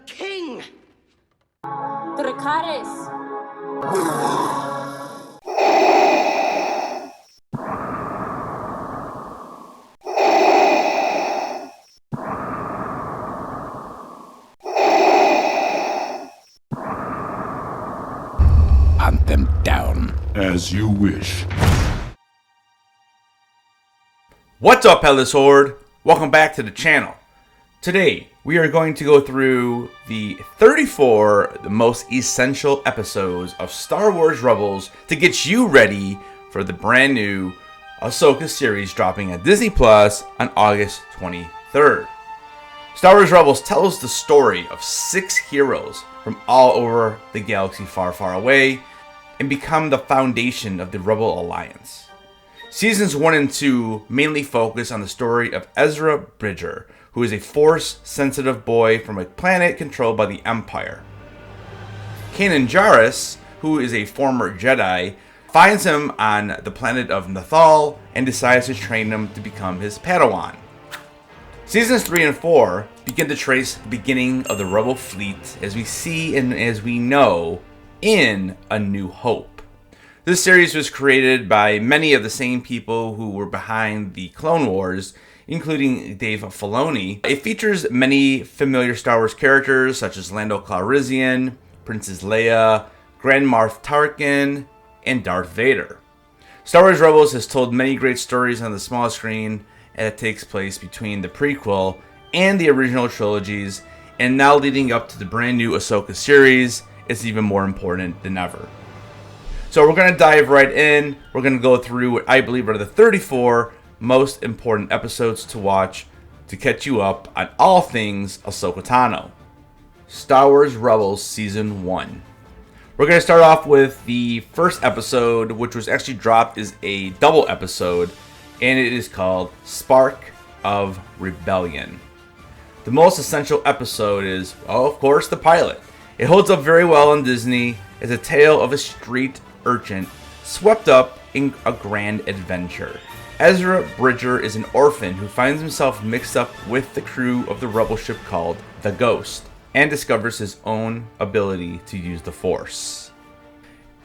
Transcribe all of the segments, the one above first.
king! Dracarys. Hunt them down as you wish. What's up, Headless Horde? Welcome back to the channel. Today, we are going to go through the 34 most essential episodes of Star Wars Rebels to get you ready for the brand new AHSOKA series dropping at Disney Plus on August 23rd. Star Wars Rebels tells the story of 6 heroes from all over the galaxy far, far away and become the foundation of the Rebel Alliance. Seasons 1 and 2 mainly focus on the story of Ezra Bridger, who is a Force-sensitive boy from a planet controlled by the Empire. Kanan Jarrus, who is a former Jedi, finds him on the planet of LOTHAL and decides to train him to become his Padawan. Seasons 3 and 4 begin to trace the beginning of the Rebel fleet as we see and as we know in A New Hope. This series was created by many of the same people who were behind the Clone Wars, including Dave Filoni. It features many familiar Star Wars characters such as Lando Calrissian, Princess Leia, Grand Moff Tarkin, and Darth Vader. Star Wars Rebels has told many great stories on the small screen, and it takes place between the prequel and the original trilogies, and now leading up to the brand new AHSOKA series, it's even more important than ever. So we're going to dive right in. We're going to go through what I believe are the 34 most important episodes to watch to catch you up on all things Ahsoka Tano. Star Wars Rebels Season 1. We're going to start off with the first episode, which was actually dropped as a double episode, and it is called Spark of Rebellion. The most essential episode is, well, of course, the pilot. It holds up very well on Disney as a tale of a street urchin swept up in a grand adventure. Ezra Bridger is an orphan who finds himself mixed up with the crew of the rebel ship called the Ghost and discovers his own ability to use the Force.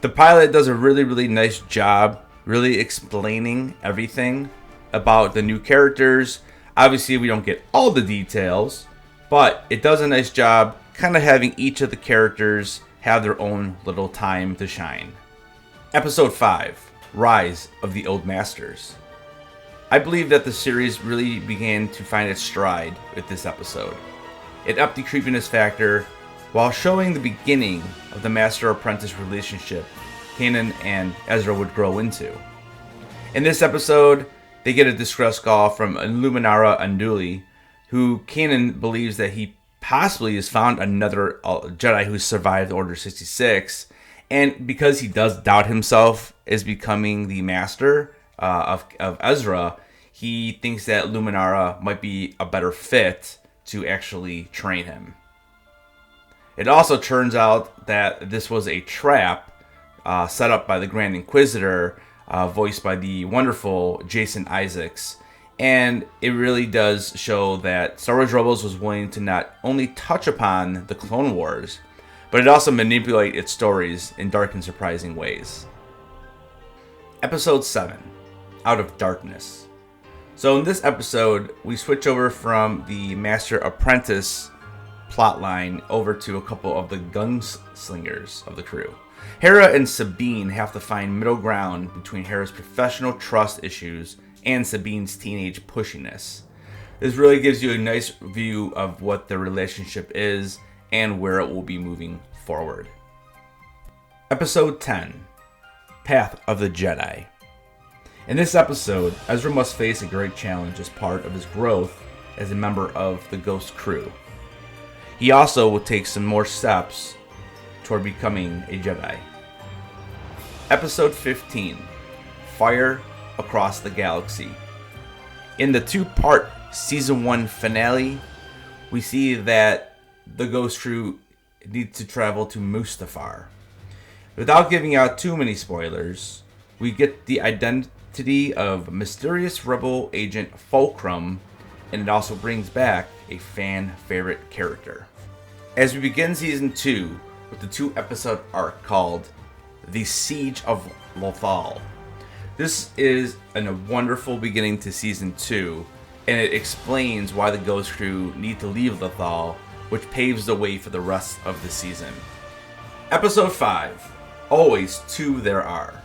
The pilot does a really nice job really explaining everything about the new characters. Obviously, we don't get all the details, but it does a nice job kind of having each of the characters have their own little time to shine. Episode 5, Rise of the Old Masters. I believe that the series really began to find its stride with this episode. It upped the creepiness factor while showing the beginning of the master-apprentice relationship Kanan and Ezra would grow into. In this episode, they get a distress call from Luminara Unduli, who Kanan believes that he possibly has found another Jedi who survived Order 66, and because he does doubt himself as becoming the master of Ezra, he thinks that Luminara might be a better fit to actually train him. It also turns out that this was a trap set up by the Grand Inquisitor, voiced by the wonderful Jason Isaacs. And it really does show that Star Wars Rebels was willing to not only touch upon the Clone Wars, but it also manipulate its stories in dark and surprising ways. Episode 7, Out of Darkness. So in this episode, we switch over from the Master Apprentice plotline over to a couple of the gunslingers of the crew. Hera and Sabine have to find middle ground between Hera's professional trust issues and Sabine's teenage pushiness. This really gives you a nice view of what their relationship is and where it will be moving forward. Episode 10, Path of the Jedi. In this episode, Ezra must face a great challenge as part of his growth as a member of the Ghost crew. He also will take some more steps toward becoming a Jedi. Episode 15, Fire Across the Galaxy. In the 2-part Season 1 finale, we see that the Ghost crew need to travel to Mustafar. Without giving out too many spoilers, we get the identity of mysterious rebel agent Fulcrum, and it also brings back a fan favorite character. as we begin Season 2 with the 2-episode arc called The Siege of LOTHAL. This is a wonderful beginning to Season 2, and it explains why the Ghost Crew need to leave LOTHAL, which paves the way for the rest of the season. Episode 5, Always Two There Are.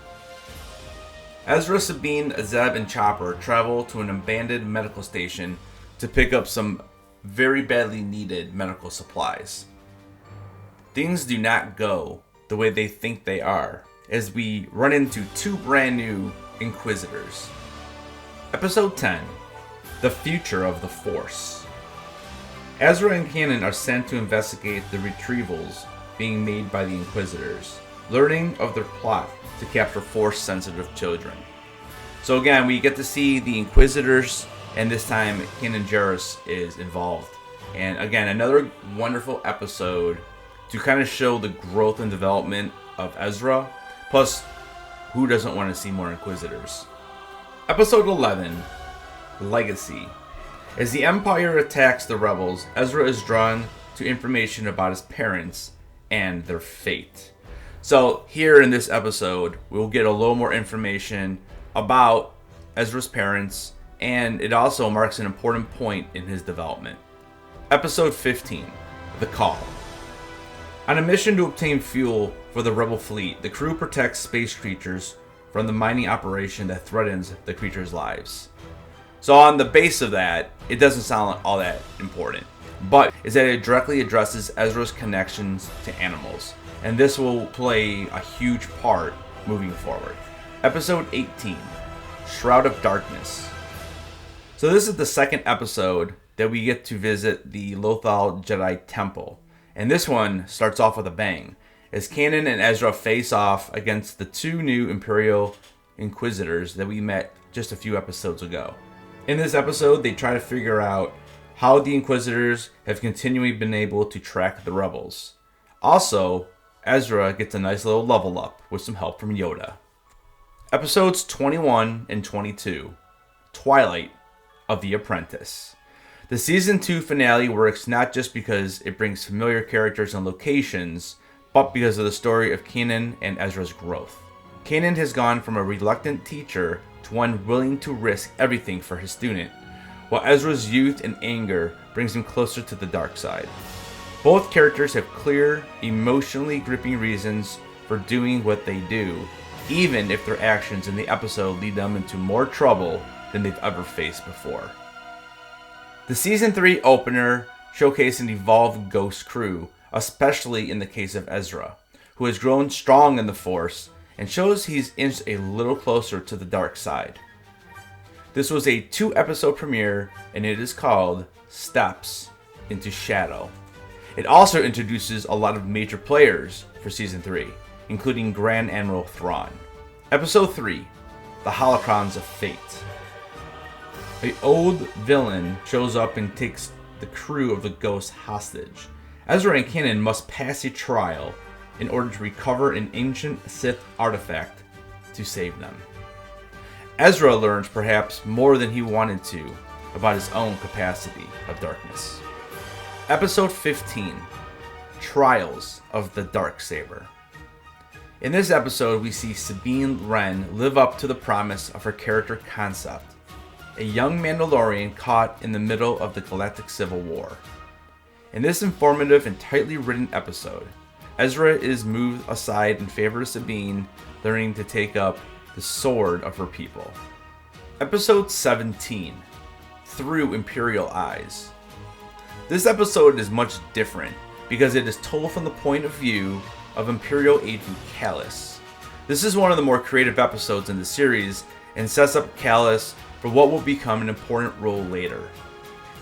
Ezra, Sabine, Zeb, and Chopper travel to an abandoned medical station to pick up some very badly needed medical supplies. Things do not go the way they think they are, as we run into 2 brand new Inquisitors. Episode 10, The Future of the Force. Ezra and Kanan are sent to investigate the retrievals being made by the Inquisitors, learning of their plot to capture Force-sensitive children. So again, we get to see the Inquisitors, and this time Kanan Jarrus is involved. And again, another wonderful episode to kind of show the growth and development of Ezra. Plus, who doesn't want to see more Inquisitors? Episode 11, Legacy. As the Empire attacks the rebels, Ezra is drawn to information about his parents and their fate. So here in this episode, we'll get a little more information about Ezra's parents, and it also marks an important point in his development. Episode 15, The Call. On a mission to obtain fuel for the rebel fleet, the crew protects space creatures from the mining operation that threatens the creatures' lives. So on the base of that, it doesn't sound all that important, but is that it directly addresses Ezra's connections to animals, and this will play a huge part moving forward. Episode 18, Shroud of Darkness. So this is the second episode that we get to visit the Lothal Jedi Temple, and this one starts off with a bang, as Kanan and Ezra face off against the 2 new Imperial Inquisitors that we met just a few episodes ago. In this episode, they try to figure out how the Inquisitors have continually been able to track the rebels. Also, Ezra gets a nice little level up with some help from Yoda. Episodes 21 and 22, Twilight of the Apprentice. The Season 2 finale works not just because it brings familiar characters and locations, but because of the story of Kanan and Ezra's growth. Kanan has gone from a reluctant teacher to one willing to risk everything for his student, while Ezra's youth and anger brings him closer to the dark side. Both characters have clear, emotionally gripping reasons for doing what they do, even if their actions in the episode lead them into more trouble than they've ever faced before. The Season 3 opener showcased an evolved Ghost Crew, especially in the case of Ezra, who has grown strong in the Force and shows he's inched a little closer to the dark side. This was a 2-episode premiere, and it is called Steps into Shadow. It also introduces a lot of major players for Season 3, including Grand Admiral Thrawn. Episode 3, The Holocrons of Fate. An old villain shows up and takes the crew of the Ghost hostage. Ezra and Kanan must pass a trial in order to recover an ancient Sith artifact to save them. Ezra learns perhaps more than he wanted to about his own capacity of darkness. Episode 15, Trials of the Darksaber. In this episode, we see Sabine Wren live up to the promise of her character concept, a young Mandalorian caught in the middle of the Galactic Civil War. In this informative and tightly written episode, Ezra is moved aside in favor of Sabine, learning to take up the sword of her people. Episode 17, Through Imperial Eyes. This episode is much different because it is told from the point of view of Imperial Agent Kallus. This is one of the more creative episodes in the series and sets up Kallus for what will become an important role later.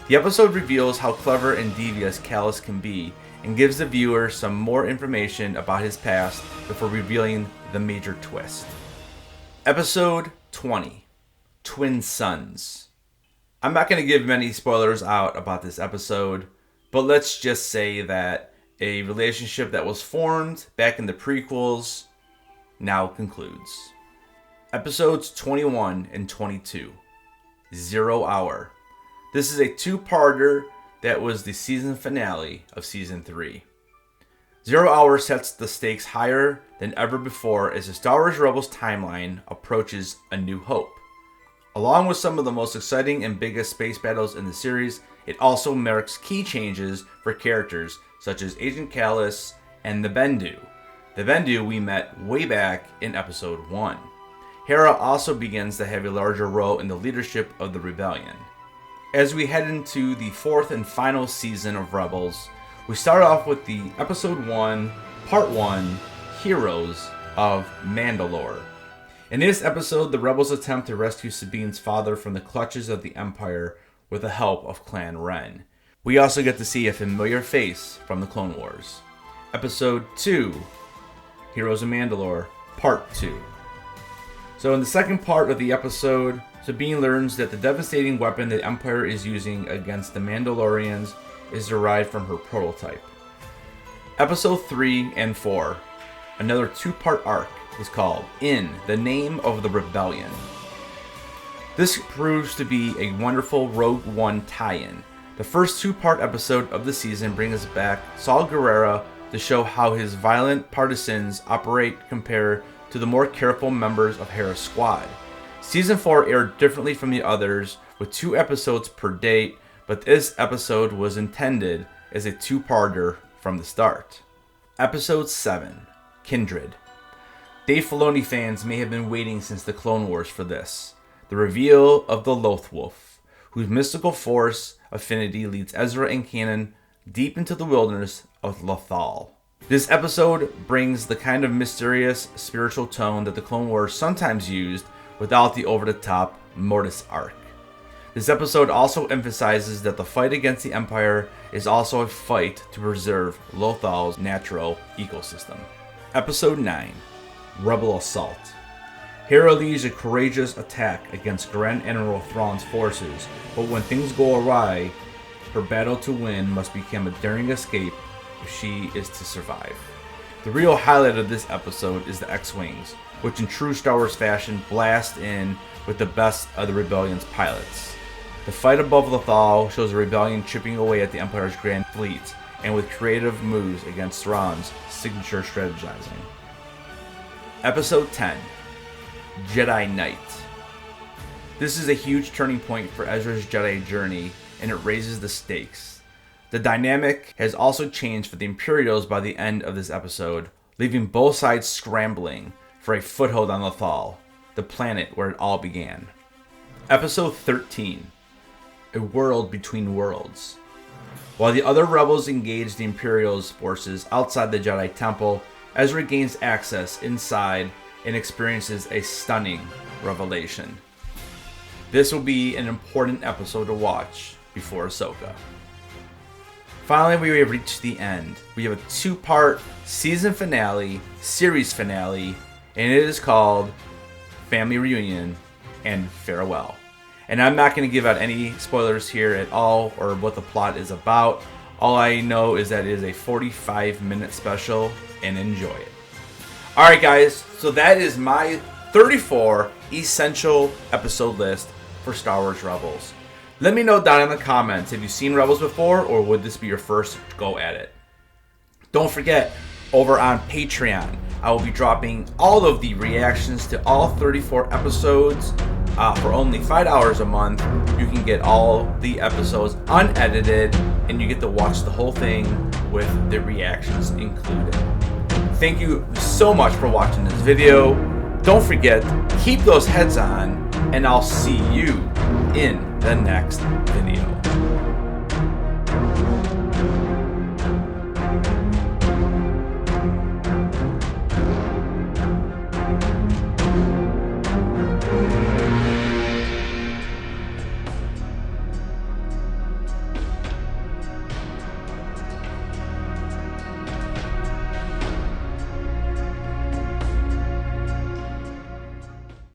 The episode reveals how clever and devious Kallus can be and gives the viewer some more information about his past before revealing the major twist. Episode 20, Twin Sons. I'm not going to give many spoilers out about this episode, but let's just say that a relationship that was formed back in the prequels now concludes. Episodes 21 and 22, 0 Hour. This is a 2-parter that was the season finale of Season 3. 0 Hour sets the stakes higher than ever before as the Star Wars Rebels timeline approaches A New Hope. Along with some of the most exciting and biggest space battles in the series, it also marks key changes for characters such as Agent Kallus and the Bendu. The Bendu we met way back in Episode 1. Hera also begins to have a larger role in the leadership of the rebellion. As we head into the 4th and final season of Rebels, we start off with the Episode 1, Part 1, Heroes of Mandalore. In this episode, the Rebels attempt to rescue Sabine's father from the clutches of the Empire with the help of Clan Ren. We also get to see a familiar face from the Clone Wars. Episode 2, Heroes of Mandalore, Part 2. So in the second part of the episode, Sabine learns that the devastating weapon the Empire is using against the Mandalorians is derived from her prototype. Episode 3 and 4, another 2-part arc, is called In the Name of the Rebellion. This proves to be a wonderful Rogue One tie-in. The first 2-part episode of the season brings us back Saul Guerrera to show how his violent partisans operate compared to the more careful members of Hera's squad. Season 4 aired differently from the others, with 2 episodes per date, but this episode was intended as a 2-parter from the start. Episode 7, Kindred. Dave Filoni fans may have been waiting since the Clone Wars for this. The reveal of the Lothal, whose mystical force affinity leads Ezra and Kanan deep into the wilderness of LOTHAL. This episode brings the kind of mysterious spiritual tone that the Clone Wars sometimes used without the over-the-top Mortis arc. This episode also emphasizes that the fight against the Empire is also a fight to preserve Lothal's natural ecosystem. Episode 9, Rebel Assault. Hera leads a courageous attack against Grand Admiral Thrawn's forces, but when things go awry, her battle to win must become a daring escape if she is to survive. The real highlight of this episode is the X-Wings, which in true Star Wars fashion blast in with the best of the Rebellion's pilots. The fight above Lothal shows the Rebellion chipping away at the Empire's Grand Fleet, and with creative moves against Thrawn's signature strategizing. Episode 10, Jedi Knight. This is a huge turning point for Ezra's Jedi journey, and it raises the stakes. The dynamic has also changed for the Imperials by the end of this episode, leaving both sides scrambling for a foothold on Lothal, the planet where it all began. Episode 13, A World Between Worlds. While the other rebels engage the Imperials' forces outside the Jedi Temple, Ezra gains access inside and experiences a stunning revelation. This will be an important episode to watch before Ahsoka. Finally, we have reached the end. We have a 2-part season finale, series finale, and it is called Family Reunion and Farewell. And I'm not going to give out any spoilers here at all or what the plot is about. All I know is that it is a 45-minute special, and enjoy it. Alright guys, so that is my 34 essential episode list for Star Wars Rebels. Let me know down in the comments, have you seen Rebels before, or would this be your first go at it? Don't forget, over on Patreon, I will be dropping all of the reactions to all 34 episodes for only $5 a month. You can get all the episodes unedited, and you get to watch the whole thing with the reactions included. Thank you so much for watching this video. Don't forget, keep those heads on, and I'll see you in the next video.